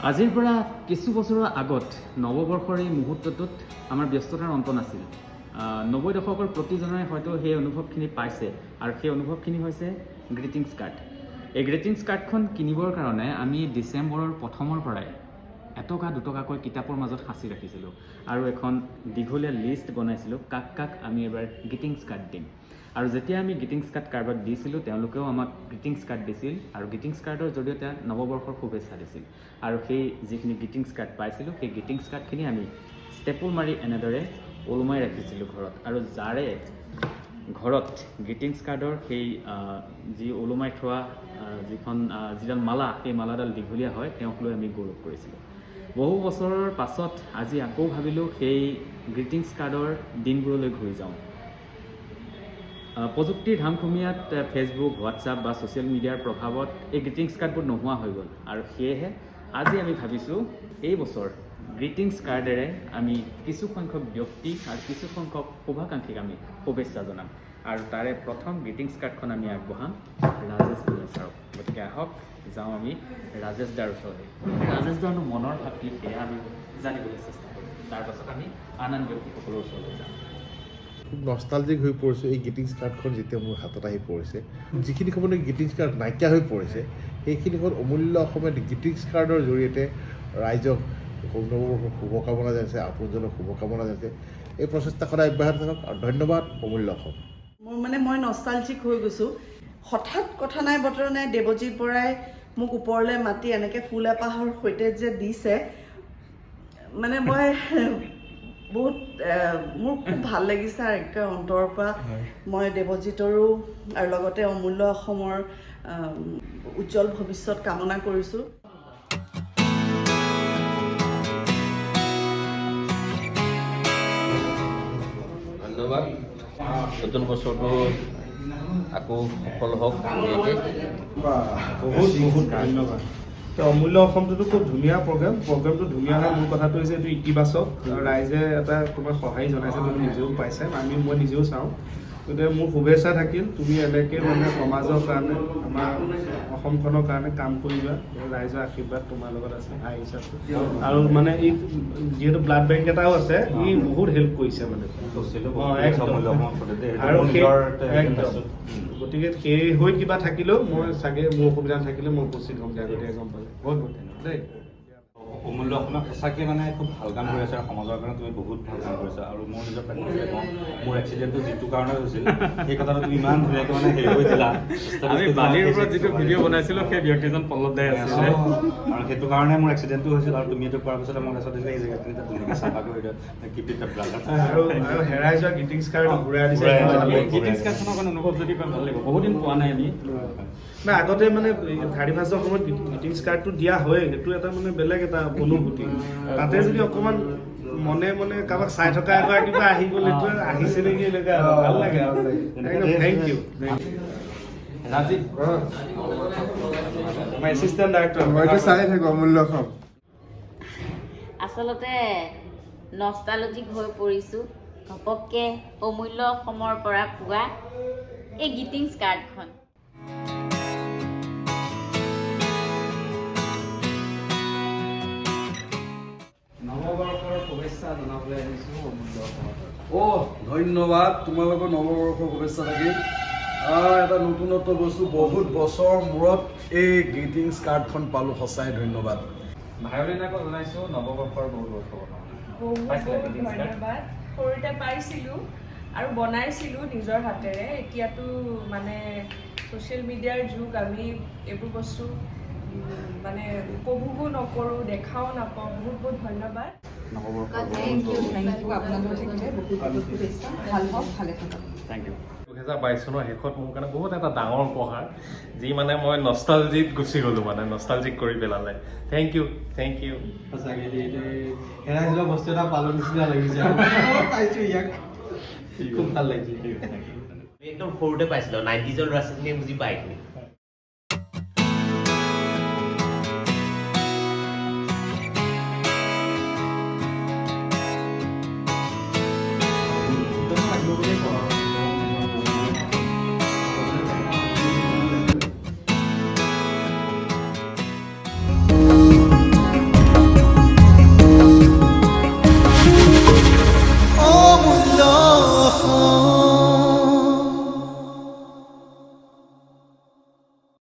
আজিৰ পৰা কিছু বছৰৰ আগত নৱবৰ্ষৰ এই মুহূৰ্তটোত আমাৰ ব্যস্ততাৰ অন্ত নাছিল। 90 দশকৰ প্ৰতিজনে হয়তো সেই অনুভৱখিনি পাইছে আৰু সেই অনুভৱখিনি হৈছে গ্ৰিটিংছ কাৰ্ড। এই গ্ৰিটিংছ কাৰ্ডখন কিনিবৰ কাৰণে আমি ডিচেম্বৰৰ প্ৰথমৰ পৰাই এটকা দুটকাকৈ কিতাপৰ মাজত সাঁচি ৰাখিছিলোঁ আৰু এখন দীঘলীয়া লিষ্ট বনাইছিলোঁ কাক কাক আমি এবাৰ গ্ৰিটিংছ কাৰ্ড দিম। আৰু যেতিয়া আমি গ্ৰিটিংছ কাৰ্ড কাৰোবাক দিছিলোঁ তেওঁলোকেও আমাক গ্ৰিটিংছ কাৰ্ড দিছিল আৰু গ্ৰিটিংছ কাৰ্ডৰ জৰিয়তে নৱবৰ্ষৰ শুভেচ্ছা দিছিল। আৰু সেই যিখিনি গ্ৰিটিংছ কাৰ্ড পাইছিলোঁ সেই গ্ৰিটিংছ কাৰ্ডখিনি আমি ষ্টেপল মাৰি এনেদৰে ওলোমাই ৰাখিছিলোঁ ঘৰত। আৰু যাৰে ঘৰত গ্ৰিটিংছ কাৰ্ডৰ সেই যি ওলোমাই থোৱা যিডাল মালা, সেই মালাডাল দীঘলীয়া হয় তেওঁক লৈ আমি গৌৰৱ কৰিছিলোঁ। বহু বছৰৰ পাছত আজি আকৌ ভাবিলোঁ সেই গ্ৰিটিংছ কাৰ্ডৰ দিনবোৰলৈ ঘূৰি যাওঁ। প্ৰযুক্তিৰ ধামখুমীয়াত ফেচবুক, হোৱাটছআপ বা ছ'চিয়েল মিডিয়াৰ প্ৰভাৱত এই গ্ৰিটিংছ কাৰ্ডবোৰ নোহোৱা হৈ গ'ল আৰু সেয়েহে আজি আমি ভাবিছোঁ এই বছৰ গ্ৰিটিংছ কাৰ্ডেৰে আমি কিছু সংখ্যক ব্যক্তি আৰু কিছু সংখ্যক শুভাকাংক্ষীক আমি শুভেচ্ছা জনাম। আৰু তাৰে প্ৰথম গ্ৰিটিংছ কাৰ্ডখন আমি আগবঢ়াম ৰাজেশ ছাৰক। গতিকে আহক যাওঁ আমি ৰাজেশ দাৰ ওচৰলৈ। ৰাজেশ দাৰনো মনৰ ভাৱ কি সেয়া আমি জানিবলৈ চেষ্টা কৰিম। তাৰপাছত আমি আন আন ব্যক্তিসকলৰ ওচৰলৈ যাম। খুব নষ্টালজিক হৈ পৰিছে এই গ্ৰিটিংছ কাৰ্ডখন যেতিয়া মোৰ হাতত আহি পৰিছে। যিখিনি সময়ত গ্ৰিটিংছ কাৰ্ড নাইকিয়া হৈ পৰিছে সেইখিনি সময়ত অমূল্য অসমে গ্ৰিটিংছ কাৰ্ডৰ জৰিয়তে ৰাইজক নৱবৰ্ষৰ শুভকামনা জনাইছে, আপোনজনক শুভকামনা জনাইছে। এই প্ৰচেষ্টা সদায় অব্যাহত থাকক আৰু ধন্যবাদ অমূল্য অসম। মই নষ্টালজিক হৈ গৈছোঁ। হঠাৎ কথা নাই বতৰা নাই দেৱজিৰ পৰাই মোক ওপৰলৈ মাতি এনেকৈ ফুল এপাহৰ সৈতে যে দিছে, মই বহুত মোৰ খুব ভাল লাগিছে আৰু একে অন্তৰৰ পৰা মই দেৱজিতৰো আৰু লগতে অমূল্য অসমৰ উজ্জ্বল ভৱিষ্যত কামনা কৰিছোঁ। ধন্যবাদ। নতুন বছৰটো আকৌ সফল হওক। বহুত ধন্যবাদ। অমূল্য অসমটোতো খুব ধুনীয়া প্ৰগ্ৰেমটো ধুনীয়া হয়। মোৰ কথাটো হৈছে এইটো ইতিবাচক আৰু ৰাইজে এটা তোমাক সঁহাৰি জনাইছে, তুমি নিজেও পাইছা, মই নিজেও চাওঁ। গতিকে মোৰ শুভেচ্ছা থাকিল তুমি এনেকৈ সমাজৰ কাৰণে আমাৰ অসমখনৰ কাৰণে কাম কৰিবা। ৰাইজৰ আশীৰ্বাদ তোমাৰ লগত আছে ভাই হিচাপে। আৰু ই যিহেতু ব্লাড বেংক এটাও আছে, ই বহুত হেল্প কৰিছে আৰু গতিকে সেই হৈ কিবা থাকিলেও মই চাগে মোৰ অসুবিধা থাকিলেও মই উপস্থিত হ'ম আগতীয়াকৈ গম পালে। বহুত ধন্যবাদ দেই। অমূল্য অসমে সঁচাকৈ খুব ভাল কাম কৰি আছে আৰু সমাজৰ কাৰণে তুমি বহুত ভাল কাম কৰিছা। আৰু মোৰ নিজৰ প্ৰেক্টিকেলি কওঁ, মোৰ এক্সিডেণ্টটো যিটো কাৰণে হৈছিল সেই কথাটো তুমি ইমান ধুনীয়াকৈ হেৰি হৈ দিলা। আমি বালিৰ ওপৰত যিটো ভিডিঅ' বনাইছিলোঁ সেই ব্যক্তিজন পল্লৱ দাই আছিলে আৰু সেইটো কাৰণে মোৰ এক্সিডেণ্টটো হৈছিল। আৰু তুমি এইটো কৰাৰ পিছতে মই আচলতে এই জেগাখিনি ধুনীয়াকৈ চাফা কৰি দিওঁ আৰু হেৰাই যোৱা গ্ৰিটিংছ কাৰ্ড ঘূৰাই দিছে। গ্ৰিটিংছ কাৰ্ডখনৰ কাৰণে অনুভৱ যদি কয় ভাল লাগিব। বহুত দিন পোৱা নাই আমি। আগতে 31ৰ সময়ত গ্ৰিটিংছ কাৰ্ডটো দিয়া হয়, সেইটো এটা বেলেগ এটা অনুভূতি। তাতে যদি অকণমান মনে কাৰোবাক চাই থকা এগৰাকী পৰা আহি গ'ল, এইটো আহিছে নেকি এনেকুৱা ভাল লাগে আৰু। থেংক ইউ ৰাজীৱ, মই এছিষ্টেণ্ট ডাইৰেক্টৰ। মইতো চাই থাকোঁ অমূল্য অসম। আচলতে নষ্টালজিক হৈ পৰিছোঁ ঘপককৈ অমূল্য অসমৰ পৰা পোৱা এই গ্ৰিটিংছ কাৰ্ডখন। নৱবৰ্ষৰ শুভেচ্ছা জনাবলৈ আহিছোঁ অমূল্য অসমৰ। ধন্যবাদ। তোমালোকৰ নৱবৰ্ষৰ শুভেচ্ছা থাকিল। এটা নতুনত্ব বস্তু, বহুত বছৰৰ মূৰত এই গ্ৰিটিংছ কাৰ্ডখন পালোঁ, সঁচাই ধন্যবাদ। ভায়লিনাকো জনাইছোঁ নৱবৰ্ষৰ বহুত ধন্যবাদ। সৰুতে পাইছিলোঁ আৰু বনাইছিলোঁ নিজৰ হাতেৰে। এতিয়াতো ছ'চিয়েল মিডিয়াৰ যুগ, আমি এইবোৰ বস্তু উপভোগো নকৰোঁ, দেখাও নাপাওঁ। বহুত ধন্যবাদ। থেংক ইউ আপোনালোকৰ থাকিলে বহুত শুভেচ্ছা। ভাল হওক, ভালে থাকক। Thank U. 2022 চনৰ শেষত মোৰ কাৰণে বহুত এটা ডাঙৰ উপহাৰ, যি মই নষ্টালজিত গুচি গ'লোঁ, নষ্টালজিক কৰি পেলালে। Thank you. সঁচাকৈ হেৰাই যোৱা বস্তু এটা পালোঁ নিচিনা লাগিছে। পাইছোঁ ইয়াক, খুব ভাল লাগিছে। একদম সৰুতে পাইছিলোঁ, 90s ল'ৰা ছোৱালীয়ে বুজি পায় এইখিনি।